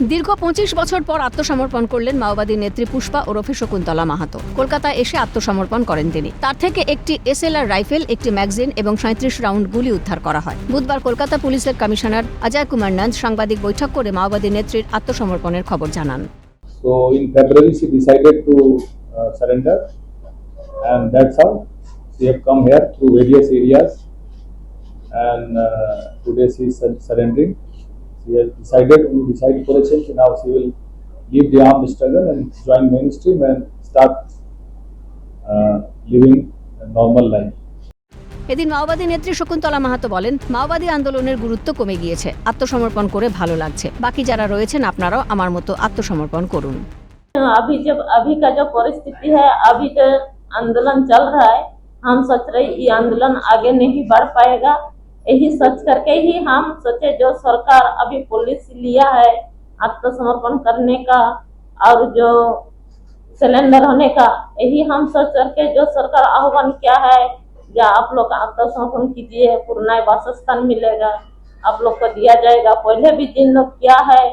দীর্ঘ ২৫ বছর পর আত্মসমর্পণ করলেন মাওবাদী নেত্রী পুষ্পা ওরফে শকুন্তলা মাহাতো। কলকাতায় এসে আত্মসমর্পণ করেন তিনি। তার থেকে একটি এসএলআর রাইফেল, একটি ম্যাগাজিন এবং ৩৭ রাউন্ড গুলি উদ্ধার করা হয়। বুধবার কলকাতা পুলিশের কমিশনার অজয় কুমার নন্দ সাংবাদিক বৈঠক করে মাওবাদী নেত্রীর আত্মসমর্পণের খবর জানান। So in February she decided to surrender, and that's how she have come here through various areas, and today she is surrendering. She has decided করেছেন যে now she will leave the armed struggle and join mainstream and start living a normal life. এদিন মাওবাদী নেত্রী শকুন্তলা মাহাতো বলেন, মাওবাদী আন্দোলনের গুরুত্ব কমে গিয়েছে, আত্মসমর্পণ করে ভালো লাগছে। বাকি যারা রয়েছেন আপনারাও আমার মতো আত্মসমর্পণ করুন। अभी का जो परिस्थिति है, अभी जो आंदोलन चल रहा है, हम सोच रहे ये आंदोलन आगे नहीं बढ़ पाएगा। यही सोच करके ही हम सोचे जो सरकार अभी पुलिस लिया है आत्मसमर्पण करने का और जो सिलेंडर होने का, यही हम सोच करके जो सरकार आह्वान किया है या आप लोग आत्मसमर्पण कीजिए, पुरनाई वासस्थान मिलेगा, आप लोग को दिया जाएगा। पहले भी जिन लोग किया है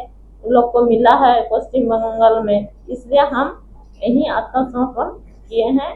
उन लोग को मिला है पश्चिम बंगाल में, इसलिए हम यही आत्मसमर्पण किए हैं।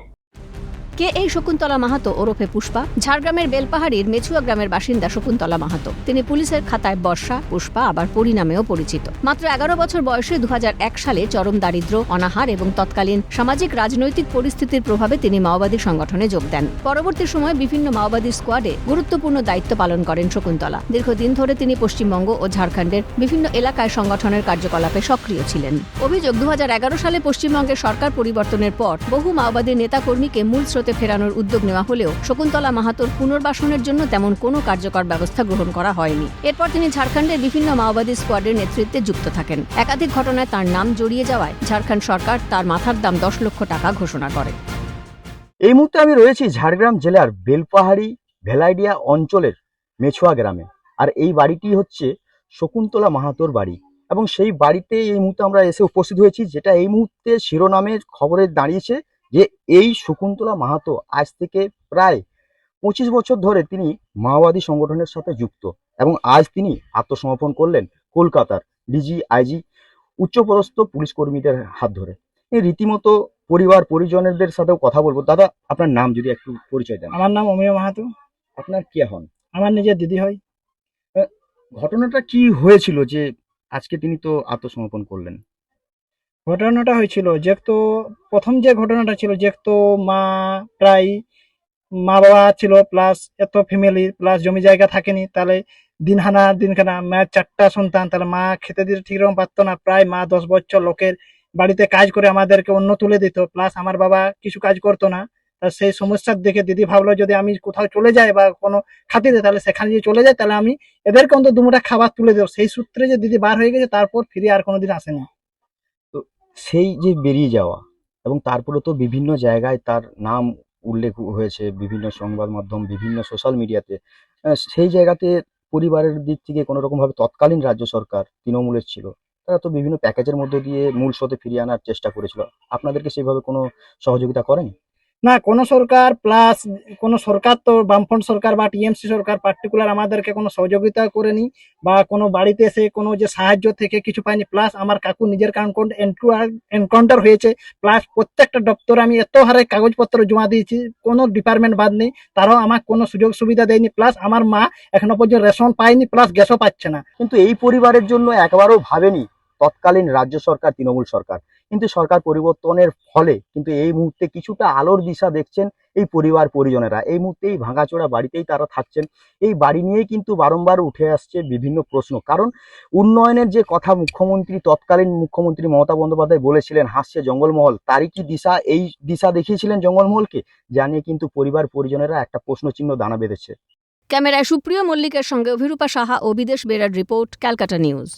কে এই শকুন্তলা মাহাতো ওরফে পুষ্পা? ঝাড়গ্রামের বেলপাহাড়ির মেছুয়া গ্রামের বাসিন্দা শকুন্তলা মাহাতো। তিনি পুলিশের খাতায় বর্ষা, পুষ্পা আবার পরি নামেও পরিচিত। মাত্র ১১ বছর বয়সে ২০০১ সালে চরম দারিদ্র্য, অনাহার এবং তৎকালীন সামাজিক রাজনৈতিক পরিস্থিতির প্রভাবে তিনি মাওবাদী সংগঠনে যোগ দেন। পরবর্তী সময়ে বিভিন্ন মাওবাদী স্কোয়াডে গুরুত্বপূর্ণ দায়িত্ব পালন করেন শকুন্তলা। দীর্ঘদিন ধরে তিনি পশ্চিমবঙ্গ ও ঝাড়খণ্ডের বিভিন্ন এলাকায় সংগঠনের কার্যকলাপে সক্রিয় ছিলেন। অভিযোগ, ২০১১ সালে পশ্চিমবঙ্গের সরকার পরিবর্তনের পর বহু মাওবাদী নেতাকর্মীকে মূল স্রোতে ফেরানোর উদ্যোগ নেওয়া হলেও শকুন্তলা মাহাতোর পুনর্বাসনের জন্য তেমন কোনো কার্যকর ব্যবস্থা গ্রহণ করা হয়নি। এরপর তিনি ঝাড়খণ্ডের বিভিন্ন মাওবাদী স্কোয়াডের নেতৃত্বে যুক্ত থাকেন। একাধিক ঘটনায় তার নাম জড়িয়ে যাওয়ায় ঝাড়খণ্ড সরকার তার মাথার দাম ১০ লক্ষ টাকা ঘোষণা করে। এই মুহূর্তে আমি রয়েছি ঝাড়গ্রাম জেলার বেলপাহাড়ি ভেলাইডিয়া অঞ্চলের মেছুয়া গ্রামে। আর এই বাড়িটি হচ্ছে শকুন্তলা মাহাতোর বাড়ি, এবং সেই বাড়িতে এই মুহূর্তে আমরা এসে উপস্থিত হয়েছি, যেটা এই মুহূর্তে শিরোনামের খবরে দাঁড়িয়েছে যে এই শকুন্তলা মাহাতো আজ থেকে প্রায় ২৫ বছর ধরে তিনি মাওবাদী সংগঠনের সাথে যুক্ত, এবং আজ তিনি আত্মসমর্পণ করলেন কলকাতার ডিজি, আইজি, উচ্চপদস্থ পুলিশ কর্মীদের হাত ধরে। এই রীতিমতো পরিবার পরিজনদের সাথেও কথা বলবো। দাদা, আপনার নাম যদি একটু পরিচয় দেন। আমার নাম অমিয় মাহাতো। আপনার কে হন? আমার নিজের দিদি হয়। ঘটনাটা কি হয়েছিল যে আজকে তিনি তো আত্মসমর্পণ করলেন? ঘটনাটা হয়েছিল যে তো প্রথম যে ঘটনাটা ছিল যে তো প্রায় মা বাবা ছিল, প্লাস এত ফ্যামিলি, প্লাস জমি জায়গা থাকেনি, তাহলে দিনখানা মায়ের ৪টা সন্তান, তাহলে মা খেতে দিতে ঠিক রকম পারতো না। প্রায় মা ১০ বছর লোকের বাড়িতে কাজ করে আমাদেরকে অন্য তুলে দিত, প্লাস আমার বাবা কিছু কাজ করতো না। তা সেই সমস্যার দেখে দিদি ভাবলো যদি আমি কোথাও চলে যাই বা কোনো খাতিরে, তাহলে সেখানে যদি চলে যায় তাহলে আমি এদেরকে অন্তত দুমুঠা খাবার তুলে দেবো। সেই সূত্রে যে দিদি বার হয়ে গেছে, তারপর ফিরে আর কোনোদিন আসেনি। তো সেই যে বেরিয়ে যাওয়া, এবং তারপরে তো বিভিন্ন জায়গায় তার নাম উল্লেখ হয়েছে, বিভিন্ন সংবাদ মাধ্যম, বিভিন্ন সোশ্যাল মিডিয়াতে। সেই জায়গাতে পরিবারের দিক থেকে কোনো রকম ভাবে তৎকালীন রাজ্য সরকার তৃণমূলের ছিল, তারা তো বিভিন্ন প্যাকেজের মধ্য দিয়ে মূল স্রোতে ফিরিয়ে আনার চেষ্টা করেছিল। আপনাদেরকে সেইভাবে কোনো সহযোগিতা করেনি? না, কোনো সরকার, প্লাস কোনো সরকার তো বামফ্রন্ট সরকার বা টিএমসি সরকার পার্টিকুলার আমাদেরকে কোনো সহযোগিতা করেনি, বা কোনো বাড়িতে এসে কোনো যে সাহায্য থেকে কিছু পাইনি। প্লাস আমার কাকু নিজের এনকাউন্টার হয়েছে, প্লাস প্রত্যেকটা দপ্তরে আমি এত হারে কাগজপত্র জমা দিয়েছি, কোনো ডিপার্টমেন্ট বাদ নেই, তারাও আমার কোনো সুযোগ সুবিধা দেয়নি। প্লাস আমার মা এখনো পর্যন্ত রেশন পায়নি, প্লাস গ্যাসও পাচ্ছে না। কিন্তু এই পরিবারের জন্য একবারও ভাবেনি তৎকালীন রাজ্য সরকার, তৃণমূল সরকার। কিন্তু সরকার পরিবর্তনের ফলে কিন্তু এই মুহূর্তে কিছুটা আলোর দিশা দেখছেন এই পরিবার পরিজনেরা। এই মুহূর্তে এই ভাঙাচোরা বাড়িতেই তারা থাকছেন। এই বাড়ি নিয়েই কিন্তু বারংবার উঠে আসছে বিভিন্ন প্রশ্ন, কারণ উন্নয়নের যে কথা তৎকালীন মুখ্যমন্ত্রী মমতা বন্দ্যোপাধ্যায় বলেছিলেন, হাসছে জঙ্গলমহল, তারই কি দিশা, এই দিশা দেখিয়েছিলেন জঙ্গলমহলকে? জানিয়ে কিন্তু পরিবার পরিজনেরা একটা প্রশ্নচিহ্ন দানা বেঁধেছে। ক্যামেরায় সুপ্রিয় মল্লিকের সঙ্গে অভিরূপা সাহা ও বিদেশ বেরার রিপোর্ট, ক্যালকাটা নিউজ।